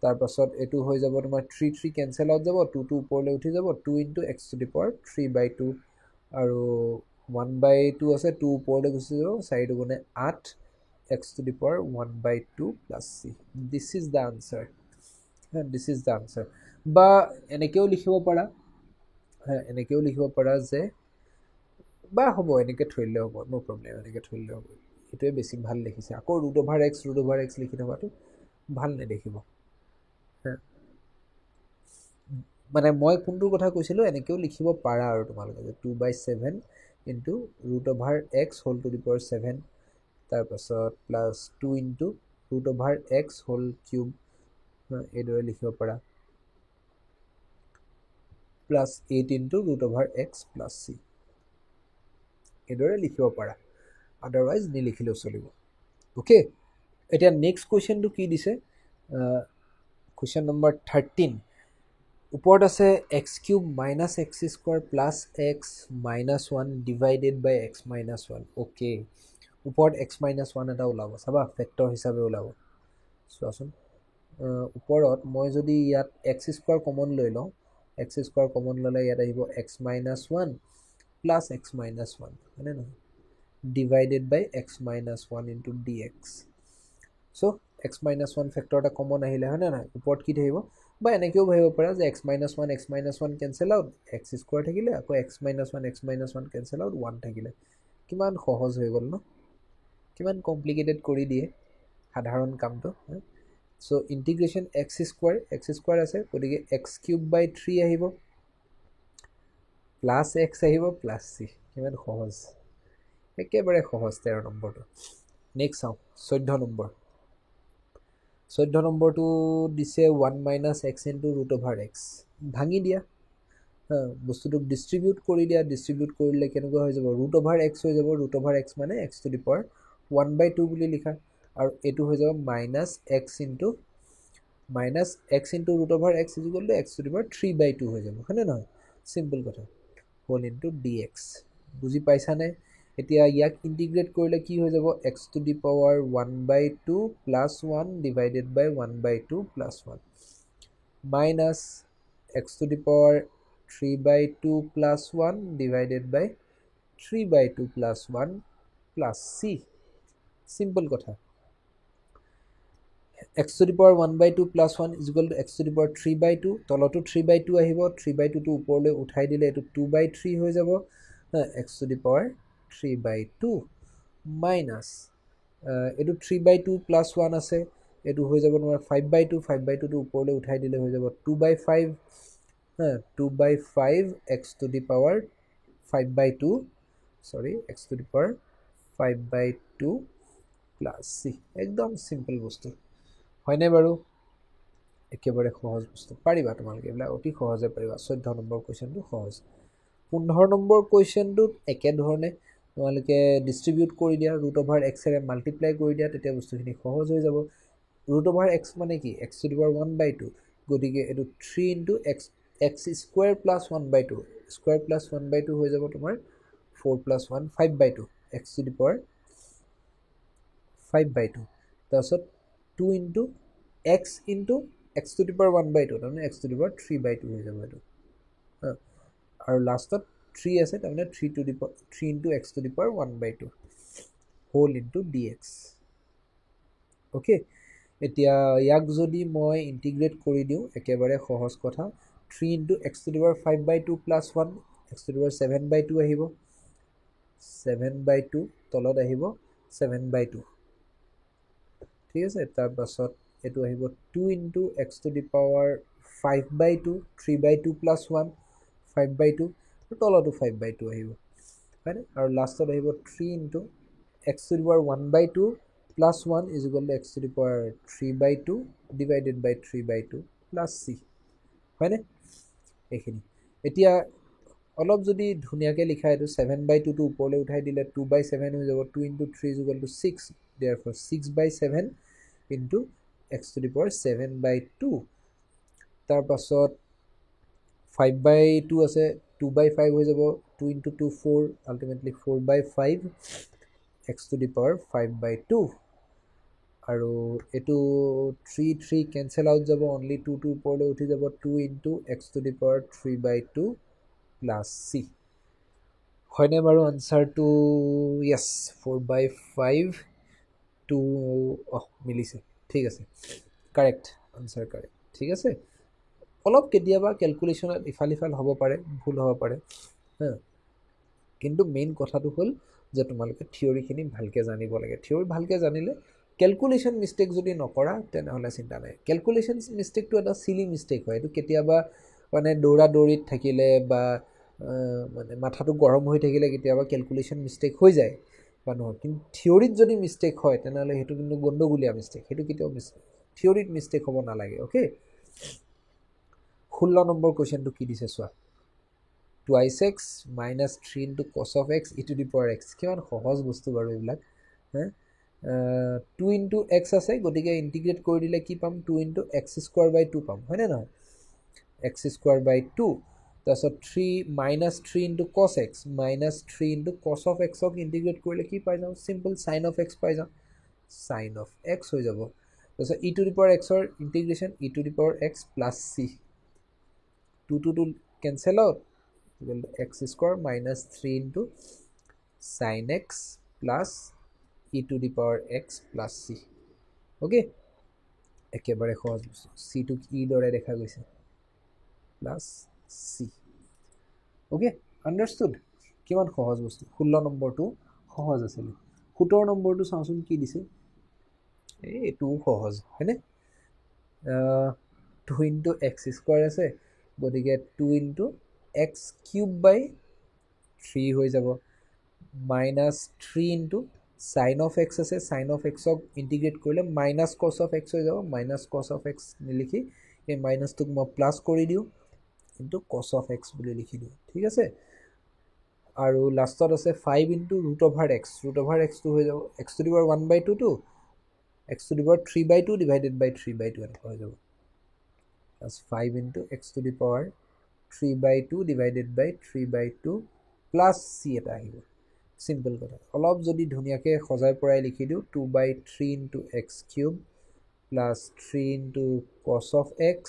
তাৰপাছত এইটো হৈ যাব তোমাৰ 3 কেঞ্চেল আউট যাব 2 ওপৰলৈ উঠি যাব 2 into x to the power 3/2 আৰু 1/2 আছে 2 ওপৰলৈ গুচি যাব 4 দুগুণে 8 x to the power 1/2 plus c. This is the answer. This is the answer. বা এনেকেও লিখিব পাৰা যে বা হ'ব এনেকৈ থৈ দিলে হ'ব নো প্ৰব্লেম এনেকৈ থৈ দিলে হ'ব এইটোৱে বেছি ভাল লিখিছে আকৌ √(x) লিখি থকাটো ভাল নেদেখিব মানে মই কোনটোৰ কথা কৈছিলোঁ এনেকেও লিখিব পাৰা আৰু তোমালোকে যে 2/7 into √(x) whole to the power 7 তাৰপাছত plus 2 into √(x) whole cube এইদৰে লিখিব পাৰা plus 8 into √(x) plus c এইদৰে লিখিব পাৰা আদাৰৱাইজ নিলিখিলেও চলিব অ'কে এতিয়া নেক্সট কুৱেশ্যনটো কি দিছে কুৱেশ্যন নম্বৰ 13 ওপৰত আছে x³ minus x² plus x minus 1 divided by x minus 1 okay ওপৰত x মাইনাছ 1 এটা ওলাব চাবা ফেক্টৰ হিচাপে ওলাব চোৱাচোন ওপৰত মই যদি ইয়াত x² কমন লৈ লওঁ x² কমন ল'লে ইয়াত আহিব x minus 1 plus x minus 1 হয়নে নহয় divided by x minus 1 into dx so' x minus 1 factor এটা কমন আহিলে হয়নে নহয় ওপৰত কি থাকিব বা এনেকৈও ভাবিব পাৰা যে x minus 1 cancel out x² থাকিলে আকৌ x মাইনাছ 1 কেঞ্চেল আউট 1 থাকিলে কিমান সহজ হৈ গ'ল ন কিমান কমপ্লিকেটেড কৰি দিয়ে সাধাৰণ কামটো চ' ইণ্টিগ্ৰেশ্যন x² আছে গতিকে x³/3 আহিব প্লাছ x আহিব প্লাছ c কিমান সহজ একেবাৰে সহজ 13 নম্বৰটো নেক্সট চাওঁ 14 নম্বৰটো দিছে 1 মাইনাছ x ইনটু √(x) ভাঙি দিয়া বস্তুটোক ডিষ্ট্ৰিবিউট কৰি দিয়া ডিষ্ট্ৰিবিউট কৰিলে কেনেকুৱা হৈ যাব √(x) হৈ যাব √(x) মানে x টু দি পাৱাৰ 1/2 বুলি লিখা আৰু এইটো হৈ যাব minus x into √(x) equal to x to the power 3/2 হৈ যাব হয়নে নহয় চিম্পল কথা হোল ইনটু dx বুজি পাইছানে এতিয়া ইয়াক ইণ্টিগ্ৰেট কৰিলে কি হৈ যাব x to the power 1/2 plus 1 divided by 1/2 plus 1 minus x to the power 3/2 plus 1 divided by 3/2 plus 1 plus c simple কথা x to the power 1/2 plus 1 is equal to x to the power 3/2 তলতো 3/2 আহিব 3/2 টো ওপৰলৈ উঠাই দিলে এইটো 2/3 হৈ যাব x to the power 3/2 minus এইটো 3/2 plus 1 আছে এইটো হৈ যাব তোমাৰ 5/2 5/2 টো ওপৰলৈ উঠাই দিলে হৈ যাব 2/5 2/5 x to the power 5/2 sorry x to the power 5/2 plus c একদম সিম্পল বস্তু হয়নে বাৰু একেবাৰে সহজ বস্তু পাৰিবা তোমালোকে এইবিলাক অতি সহজে পাৰিবা 14 নম্বৰ কুৱেশ্যনটো সহজ 15 নম্বৰ কুৱেশ্যনটোত একেধৰণে তোমালোকে ডিষ্ট্ৰিবিউট কৰি দিয়া √(x) এৰে মাল্টিপ্লাই কৰি দিয়া তেতিয়া বস্তুখিনি সহজ হৈ যাব √(x) মানে কি x to the power 1/2 গতিকে এইটো 3 into x² plus 1/2 square plus 1/2 হৈ যাব তোমাৰ 4 plus 1 5/2 x to the power 5/2 তাৰপিছত 2 into x into x to the power 1/2 তাৰমানে x to the power 3/2 হৈ যাব এইটো আৰু লাষ্টত 3 আছে তাৰমানে 3 into x to the power 1/2 whole into dx okay এতিয়া ইয়াক যদি মই ইণ্টিগ্ৰেট কৰি দিওঁ একেবাৰে সহজ কথা 3 into x to the power 5/2 plus 1 x to the power 7/2 আহিব 7/2 তলত আহিব 7/2 ঠিক আছে তাৰপাছত এইটো আহিব 2 into x to the power 5/2 3/2 plus 1 5/2 তলতো 5/2 আহিব হয়নে আৰু লাষ্টত আহিব 3 into x to the power 1/2 plus 1 is equal to x to the power 3/2 divided by 3/2 plus c হয়নে এইখিনি এতিয়া অলপ যদি ধুনীয়াকৈ লিখা এইটো 7/2 টো ওপৰলৈ উঠাই দিলে 2/7 হৈ যাব 2 into 3 is equal to 6 therefore 6/7 into x to the power 7/2 তাৰপাছত 5/2 আছে 2/5 হৈ যাব 2 into 2 4 ultimately 4 by 5 x to the power 5 by 2 আৰু এটো 3 3 cancel out যাব only 2 2 ওপৰলৈ উঠি যাব 2 into x to the power 3 by 2 plus c হয়নে বাৰু আনসাৰটো yes 4 by 5 2 মিলিছে ঠিক আছে কাৰেক্ট আনসাৰ কাৰেক্ট ঠিক আছে অলপ কেতিয়াবা ক্যালকুলেশনত ইফাল হ'ব পাৰে ভুল হ'ব পাৰে হ্যাঁ কিন্তু মেইন কথাটো হ'ল যে তোমালোকে থিওৰিখিনি ভালকে জানিব লাগে থিওৰি ভালকে জানিলে ক্যালকুলেশন মিস্টেক যদি নকৰা তেনেহলে চিন্তা নাই ক্যালকুলেশন মিস্টেকটো এটা সিলি মিস্টেক হয় এটো কেতিয়াবা মানে দৌৰা দৌৰিত থাকিলে বা মানে মাথাটো গৰম হৈ থাকিলে কেতিয়াবা ক্যালকুলেশন মিস্টেক হৈ যায় বা নহয় কিন্তু থিওৰিত যদি মিস্টেক হয় তেনেহলে হেতু কিন্তু গণ্ডগোলীয়া মিস্টেক হেতু কিটাও থিওৰিত মিস্টেক হ'ব নালাগে ওকে 16 নম্বৰ কোৱেশ্চনটো কি দিছে চোৱা 2x minus 3 into cos of x e to the power x কিমান সহজ বস্তু বাৰু এইবিলাক হ্যাঁ 2 into x আছে গতিকে ইন্টিগ্ৰেট কৰি দিলে কি পাম 2 into x square by 2 পাম হয়নে নহয় x square by 2 তাছত 3 minus 3 into cos x minus 3 into cos of x ক ইন্টিগ্ৰেট কৰিলে কি পাই যাম সিম্পল sin of x পাই যাম sin of x হৈ যাব তাছত e to the power x ৰ ইন্টিগ্ৰেশন e to the power x plus c 2 to cancel out x square minus 3 into sin x plus e to the power x plus c okay একেবাৰে সহজ বস্তু c to e দৰে দেখা গৈছে plus c okay understood কিমান সহজ বস্তু 16 নম্বৰটো সহজ আছিল 17 নম্বৰটো চাওঁচোন কি দিছে এইটো সহজ হয়নে 2 into x square আছে গতিকে 2 into x cube by 3 হৈ যাব minus 3 into sin of x আছে sin of x ক ইন্টিগ্ৰেট কৰিলে minus cos of x হৈ যাব minus cos of x নিলিখি এই মাইনাস টোক মই প্লাস কৰি দিও into cos of x বুলি লিখি দিও ঠিক আছে আৰু লাষ্টত আছে 5 into root over x টো হৈ যাব x to the power 1 by 2 to x to the power 3 by 2 divided by 3 by 2 হৈ যাব plus 5 into x to the power 3 by 2 divided by 3 by 2 plus c এটা আহিব সিম্পল কথা অলপ যদি ধুনিয়াকে খজাই পৰাই লিখি দিও 2 by 3 into x cube plus 3 into cos of x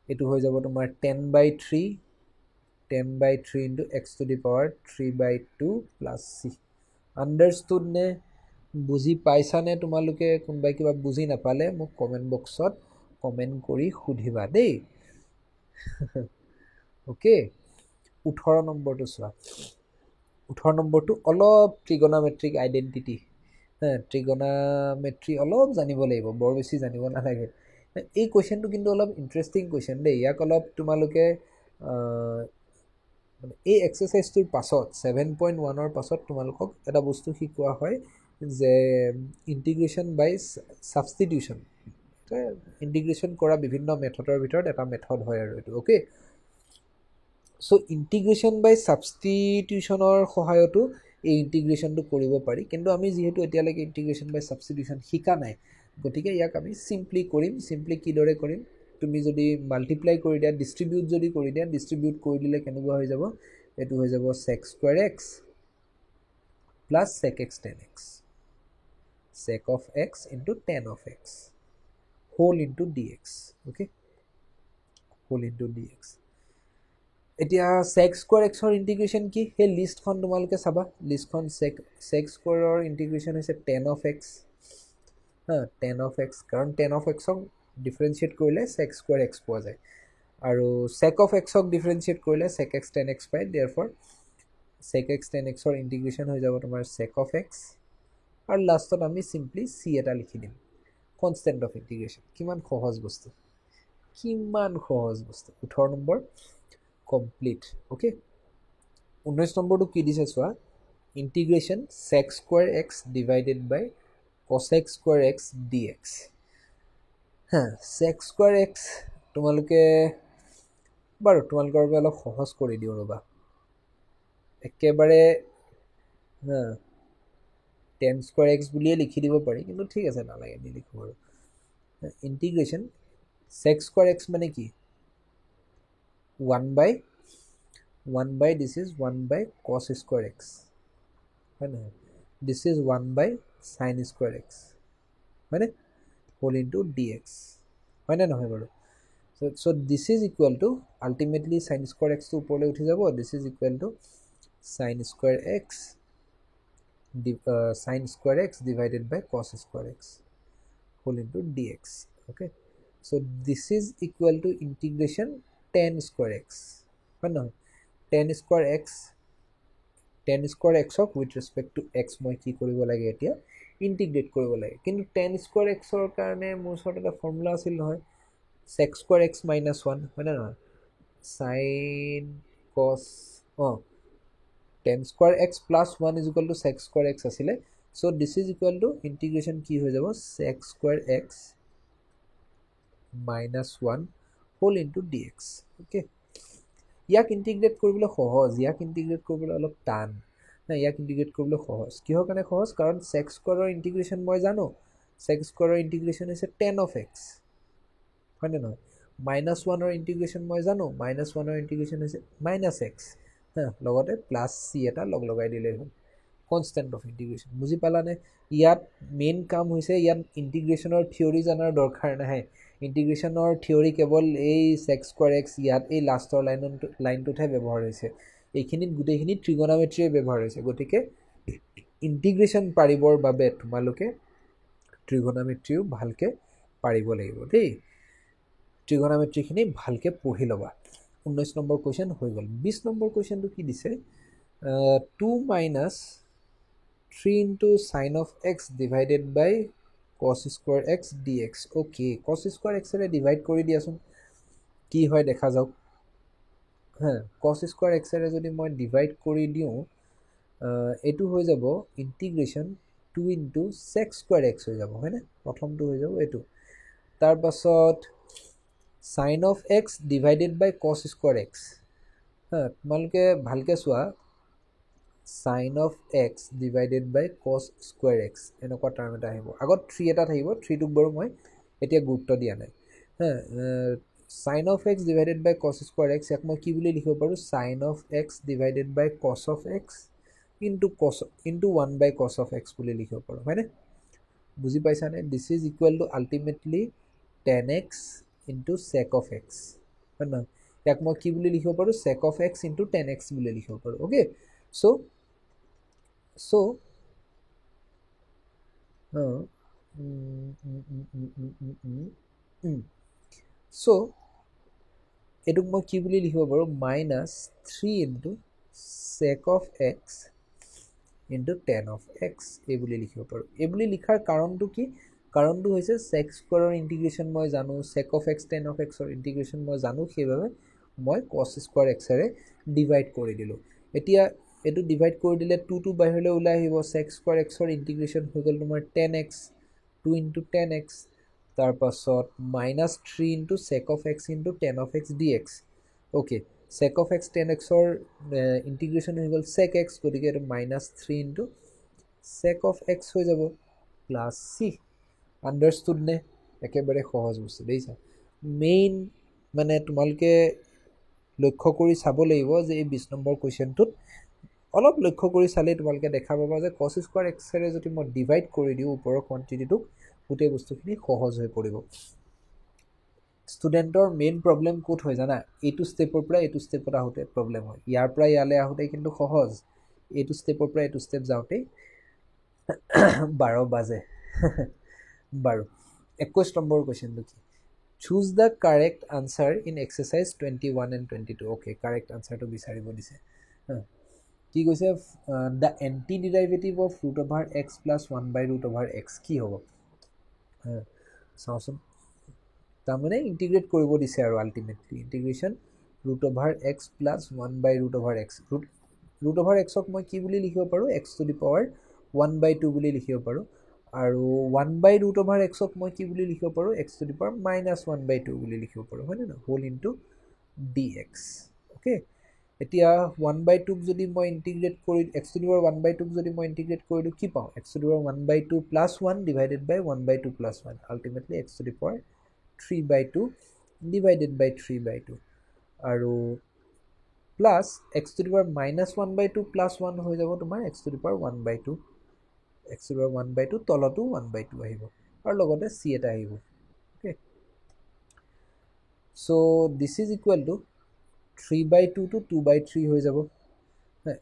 এটো হৈ যাব তোমাৰ 10 by 3 into x to the power 3 by 2 plus c understood নে বুজি পাইছা নে তোমালোকে কোনবাই কিবা বুজি নাপালে মোক কমেন্ট বক্সত কমেন্ট কৰি সুধিবা দেই ওকে 18 নম্বৰটো চোৱা 18 নম্বৰটো অলপ ট্ৰিগোনোমেট্ৰিক আইডেন্টিটি হ্যাঁ ট্ৰিগোনোমেট্ৰি অলপ জানিব লাগিব বৰ বেছি জানিব নালাগে এই কোৱেশ্চনটো কিন্তু অলপ ইন্টাৰেষ্টিং কোৱেশ্চন দেই ইয়াক অলপ তোমালোকে মানে এই এক্সাৰসাইজটোৰ পাছত 7.1 ৰ পাছত তোমালোকক এটা বস্তু শিকোৱা হয় যে ইন্টিগ্ৰেশন বাই সাবস্টিটিউশন ইন্টিগ্ৰেশন কৰা বিভিন্ন মেথডৰ ভিতৰত এটা মেথড হয় আৰু এটো ওকে সো ইন্টিগ্ৰেশন বাই সাবস্টিটিউশনৰ সহায়তো এই ইন্টিগ্ৰেশনটো কৰিব পাৰি কিন্তু আমি যেহেতু এতিয়ালৈকে ইন্টিগ্ৰেশন বাই সাবস্টিটিউশন শিকা নাই গতিকে ইয়াক আমি সিম্পলি কৰিম সিম্পলি কি দৰে কৰিম তুমি যদি মাল্টিপ্লাই কৰি দিয়া ডিস্ট্ৰিবিউট যদি কৰি দিয়া ডিস্ট্ৰিবিউট কৰি দিলে কেনেকুৱা হৈ যাব এটো হৈ যাব sec square x plus sec x tan x sec of x into tan of x whole into dx okay whole into dx এতিয়া sec square x ৰ ইন্টিগ্ৰেশন কি হে লিষ্টখন তোমালোকে চাবা লিষ্টখন sec square ৰ ইন্টিগ্ৰেশন হৈছে tan of x tan of x কাৰণ tan of x ক ডিফাৰেন্সিয়েট কৰিলে sec square x পোৱা যায় আৰু sec of x ক ডিফাৰেন্সিয়েট কৰিলে sec x tan x পায় therefore sec x tan x ৰ ইন্টিগ্ৰেশন হৈ যাব তোমাৰ sec of x আৰু লাষ্টত আমি সিম্পলি c এটা লিখি দিম কনস্ট্যান্ট অফ ইন্টিগ্ৰেশন কিমান সহজ বস্তু 18 নম্বৰ কমপ্লিট ওকে 19 নম্বৰটো কি দিছে চোৱা ইন্টিগ্ৰেশন sec square x divided by cos x square x dx হ্যাঁ sec square x তোমালোকে বাৰু তোমালোকৰ বাবে অলপ সহজ কৰি দিও ৰবা একেবাৰে হ্যাঁ tan square x বুলিয়ে লিখি দিব পাৰি কিন্তু ঠিক আছে নালাগে নিলিখো আৰু ইন্টিগ্ৰেশন sec square x মানে কি 1 by 1 by this is 1 by cos square x হয় নহয় this is 1 by sin square x হয়নে whole into dx হয় না নহয় বাৰু so this is equal to ultimately sin square x to ওপৰলৈ উঠি যাব this is equal to sin square x divided by cos square x whole into dx okay so this is equal to integration tan square x হয় নহয় tan square x with respect to x মই কি কৰিব লাগে এতিয়া ইন্টিগ্ৰেট কৰিব লাগে কিন্তু tan square x ৰ কাৰণে মোৰ ওচৰত এটা ফৰ্মুলা আছিল নহয় sec square x minus 1 হয় না নহয় sin cos tan square x plus 1 is equal to sec square x asile so this is equal to integration ki hoy jabo sec square x minus 1 whole into dx okay yak integrate koribole সহজ yak integrate koribole অলপ টান না yak integrate koribole সহজ কিহৰ কাৰণে সহজ কাৰণ sec square ৰ integration মই জানো sec square ৰ integration is tan of x হয় না নহয় minus 1 ৰ integration মই জানো minus 1 ৰ integration is minus x লগতে প্লাস c এটা লগ লগাই দিলে হ'ল কনস্ট্যান্ট অফ ইন্টিগ্রেশন বুজি পালানে ইয়াত মেইন কাম হৈছে ইয়াত ইন্টিগ্ৰেশনৰ থিওৰি জানাৰ দৰকাৰ নাই ইন্টিগ্ৰেশনৰ থিওৰি কেৱল এই sec square x ইয়াত এই লাষ্টৰ লাইনটোতে ব্যৱহাৰ হৈছে এইখিনিত গুটেইখিনি ত্ৰিগোনোমেট্ৰি ব্যৱহাৰ হৈছে গতিকে ইন্টিগ্ৰেশন পাৰিবৰ বাবে তোমালোকে ত্ৰিগোনোমেট্ৰিও ভালকে পাৰিব লাগিব দেই ত্ৰিগোনোমেট্ৰি খিনি ভালকে পঢ়ি লবা 19 নম্বৰ কোৱেশ্চন হৈ গল 20 নম্বৰ কোৱেশ্চনটো কি দিছে 2 minus 3 into sin of x divided by cos square x dx okay cos square x ৰে ডিভাইড কৰি দিয়াছোন কি হয় দেখা যাওক cos square x ৰে যদি মই ডিভাইড কৰি দিও এটো হৈ যাব ইন্টিগ্ৰেশন 2 into sec square x হৈ যাব হয়নে প্ৰথমটো হৈ যাব এটো তাৰ পাছত sin of x divided by cos square x তোমালোকে ভালকে চোৱা sin of x divided by cos square x এনেকুৱা টাৰ্ম এটা আহিব আগত 3 এটা থাকিব 3 টোক বাৰু মই এতিয়া গুৰুত্ব দিয়া নাই sin of x divided by cos square x এক মই কি বুলি লিখিব পাৰো sin of x divided by cos of x into 1 by cos of x বুলি লিখিব পাৰো হয়নে বুজি পাইছানে this is equal to ultimately tan x into sec of x হয় না ইয়াক মই কি বুলি লিখিব পাৰো sec of x into tan x বুলি লিখিব পাৰো okay so এটুক মই কি বুলি লিখিব পাৰো minus 3 into sec of x into tan of x এই বুলি লিখিব পাৰো এই বুলি লিখাৰ কাৰণটো কি কাৰণটো হৈছে sec square ৰ ইন্টিগ্ৰেশন মই জানো sec of x tan of x ৰ ইন্টিগ্ৰেশন মই জানো সেইভাবে মই cos square x ৰে ডিভাইড কৰি দিলো এতিয়া এটো ডিভাইড কৰি দিলে 2 টু বাহিৰলৈ ওলাই আহিব sec square x ৰ ইন্টিগ্ৰেশন হৈ গল তোমাৰ tan x 2 into tan x তাৰ পাছত minus 3 into sec of x into tan of x dx okay sec of x tan x ৰ ইন্টিগ্ৰেশন হৈ গল sec x গতিকে এটো minus 3 into sec of x হৈ যাব plus c understood নে একেবাৰে সহজ বস্তু দেইছা মেইন মানে তোমালকে লক্ষ্য কৰি চাব লাগিব যে এই 20 নম্বৰ কোৱেশ্চনটোত অলপ লক্ষ্য কৰি চালে তোমালকে দেখা পাবা যে cos square x ৰে যদি মই ডিভাইড কৰি দিও ওপৰৰ কোৱান্টিটিটো গোটেই বস্তুখিনি সহজ হৈ পৰিব ষ্টুডেন্টৰ মেইন প্ৰবলেম কোট হৈ জানা এইটো ষ্টেপৰ পৰা এইটো ষ্টেপত আহোতে প্ৰবলেম হয় ইয়াৰ পৰা ইয়ালে আহোতে কিন্তু সহজ এইটো ষ্টেপৰ পৰা এইটো ষ্টেপ যাওতে 12 বাজে বাৰু 21 নম্বৰ কোৱেশ্চনটো কি choose the correct answer in exercise 21 and 22 okay correct answer to বিচাৰিব দিছে কি কৈছে the antiderivative of root over x plus 1 by root over x কি হ'ব চাওচোন তাৰমানে ইন্টিগ্ৰেট কৰিব দিছে আৰু ultimately ইন্টিগ্ৰেশন root over x plus 1 by root over x root over x ক মই কি বুলি লিখিব পাৰো x to the power 1 by 2 বুলি লিখিব পাৰো আৰু 1 by root over x ক মই কি বুলি লিখিব পাৰো x to the power minus 1 by 2 বুলি লিখিব পাৰো হয় না whole into dx okay এতিয়া 1 by 2 ক যদি মই ইন্টিগ্ৰেট কৰি x to the power 1 by 2 ক যদি মই ইন্টিগ্ৰেট কৰিলো কি পাও x to the power 1 by 2 plus 1 divided by 1 by 2 plus 1 ultimately x to the power 3 by 2 divided by 3 by 2 আৰু plus x to the power -1/2 plus 1 হৈ যাব তোমাৰ x to the power 1/2 x to the power 1/2 তলতো 1/2 আহিব আৰু লগতে চি এটা আহিব okay so' this is equal two 3/2 to 2/3 হৈ যাব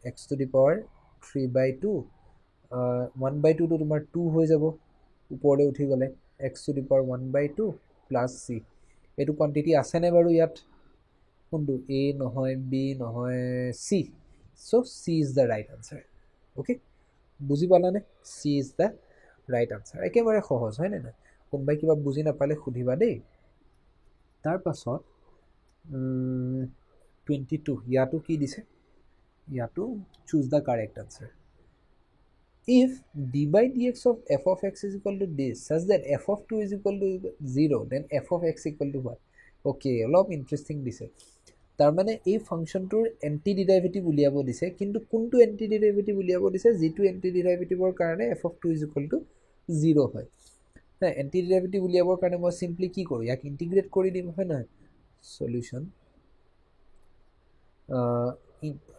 x to the power 3/2 1/2 to তোমাৰ 2 হৈ যাব ওপৰলৈ উঠি গ'লে x to the power 1/2 plus c এইটো কোৱান্টিটি আছেনে বাৰু ইয়াত কোনটো এ নহয় বি নহয় C so' C is the right answer okay বুজি পালানে C is the right answer একেবাৰে সহজ হয়নে নাই কোনোবাই কিবা বুজি নাপালে সুধিবা দেই তাৰ পাছত 22 ইয়াতো কি দিছে ইয়াতো choose the correct answer if d by dx of f of x is equal to this such that f of 2 is equal to 0 then f of x equal to what okay অলপ ইন্টাৰেষ্টিং দিছে তাৰমানে এই ফাংচনটোৰ এন্টি ডেৰিভেটিভ উলিয়াব দিছে কিন্তু কোনটো এন্টি ডেৰিভেটিভ উলিয়াব দিছে যিটো এন্টি ডেৰিভেটিভৰ কাৰণে f of 2 is equal to 0 হয় এন্টি ডেৰিভেটিভ উলিয়াবৰ কাৰণে মই সিম্পলি কি কৰোঁ ইয়াক ইন্টিগ্ৰেট কৰি দিম হয় নহয় সলিউশন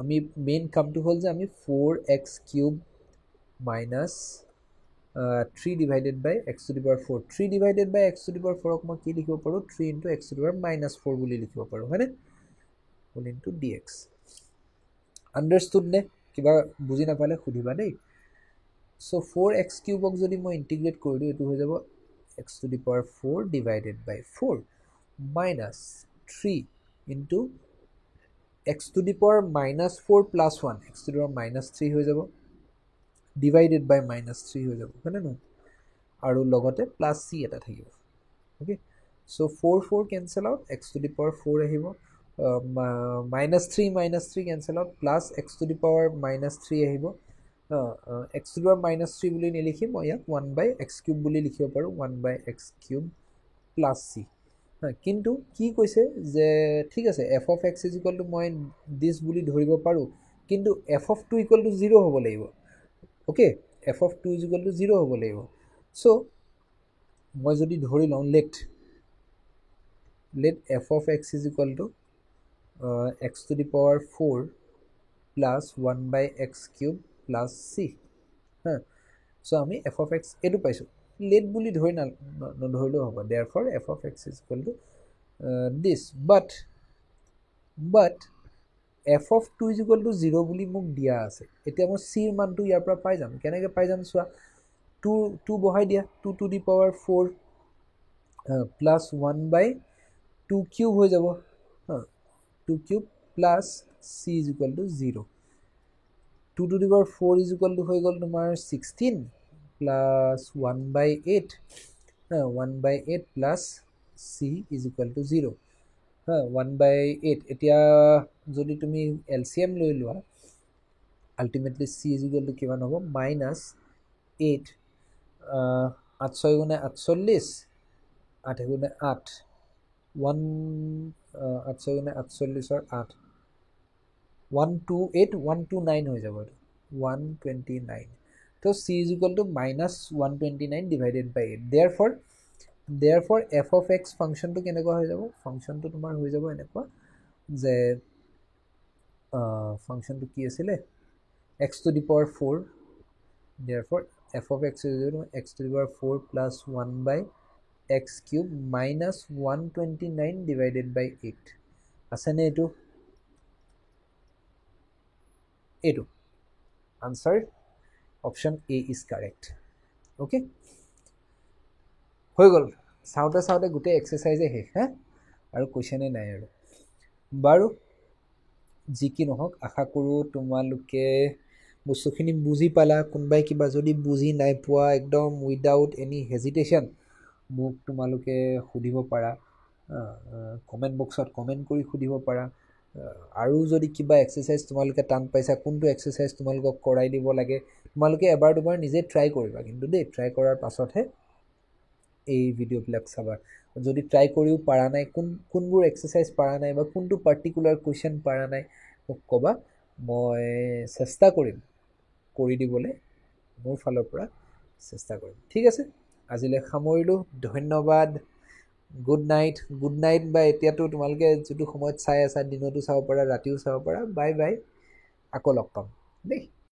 আমি মেইন কামটো হ'ল যে আমি 4x³ minus 3 divided by x to the power 4 3 divided by x to the power 4 মই কি লিখিব পাৰো 3 into x to the power -4 বুলি লিখিব পাৰো হয়নে whole into dx understood নে কিবা বুজি নাপালে সুধিবা দেই so 4x³ ক যদি মই ইন্টিগ্ৰেট কৰি দিও এটো হৈ যাব x to the power 4 divided by 4 minus 3 into x to the power -4 plus 1 x to the power -3 হৈ যাব divided by -3 হৈ যাব হয়নে ন আৰু লগতে প্লাস c এটা থাকিব okay so 4 4 cancel out x to the power 4 আহিব -3 cancel out plus x to the power -3 আহিব x to the power -3 বুলি নিলিখি মই ইয়াক 1/x³ বুলি লিখিব পাৰো 1/x³ প্লাস c কিন্তু কি কৈছে যে ঠিক আছে f of x = মই this বুলি ধৰিব পাৰো কিন্তু f of 2 = 0 হ'ব লাগিব okay f of 2 = 0 হ'ব লাগিব so মই যদি ধৰি লওঁ let f of x = x to the power 4 plus 1/x³ plus c so আমি f of x এটো পাইছো let বুলি ধৰি না নধৰিলেও হ'ব therefore f of x = this but f of 2 = 0 বুলি মোক দিয়া আছে এতিয়া মই c ৰ মানটো ইয়াৰ পৰা পাই যাম কেনেকৈ পাই যাম চোৱা 2 বহাই দিয়া 2 to the power 4 plus 1/2³ হৈ যাব 2³ plus c = 0 2 to the power 4 হৈ গল তোমাৰ 16 plus 1/8 1/8 plus c = 0 1/8 এতিয়া যদি তুমি LCM লৈ লোৱা ultimately c = কিমান হ'ব -8 8 6 গুণে 48 8 গুণে 8 1 8 6 গুণে 48 ৰ 8 128 129 হৈ যাব 129 তো c = -129 divided by 8 therefore f of x ফাংশনটো কেনেকুৱা হৈ যাব ফাংশনটো তোমাৰ হৈ যাব এনেকুৱা যে ফাংশনটো কি আছিল x to the power 4 therefore f of x = x to the power 4 plus 1/x³ minus 129 divided by 8 আসেনে এটো answer option a is correct okay হৈ গল সাউতে গুটে এক্সারসাইজে হে আৰু কোৱেশ্চনে নাই আৰু বাৰু যি কি নহওক আশা কৰো তোমালোকে বস্তুখিনি বুজি পালা কোনবাই কিবা যদি বুজি নাই পোৱা একদম উইদাউট এনি হেজিটেশন মোক তোমালোকে সুধিব পাৰা কমেন্ট বক্সত কমেন্ট কৰি সুধিব পাৰা আৰু যদি কিবা এক্সাৰসাইজ তোমালোকে টান পাইছা কোনটো এক্সাৰসাইজ তোমালোকক কৰাই দিব লাগে তোমালোকে এবাৰ দুবাৰ নিজে ট্ৰাই কৰিবা কিন্তু দেই ট্ৰাই কৰাৰ পাছতহে এই ভিডিওবিলাক চাবা যদি ট্ৰাই কৰিও পাৰা নাই কোনবোৰ এক্সাৰসাইজ পাৰা নাই বা কোনটো পাৰ্টিকুলাৰ কোয়েশ্চন পাৰা নাই মোক কবা মই চেষ্টা কৰিম কৰি দিবলৈ মোৰ ফালৰ পৰা চেষ্টা কৰিম ঠিক আছে আজিলৈ সামৰিলো ধন্যবাদ গুড নাইট বা এতিয়াতো তোমালোকে যিটো সময়ত চাই আছা দিনতো চাব পাৰা ৰাতিও চাব পাৰা বাই বাই আকৌ লগ পাম দেই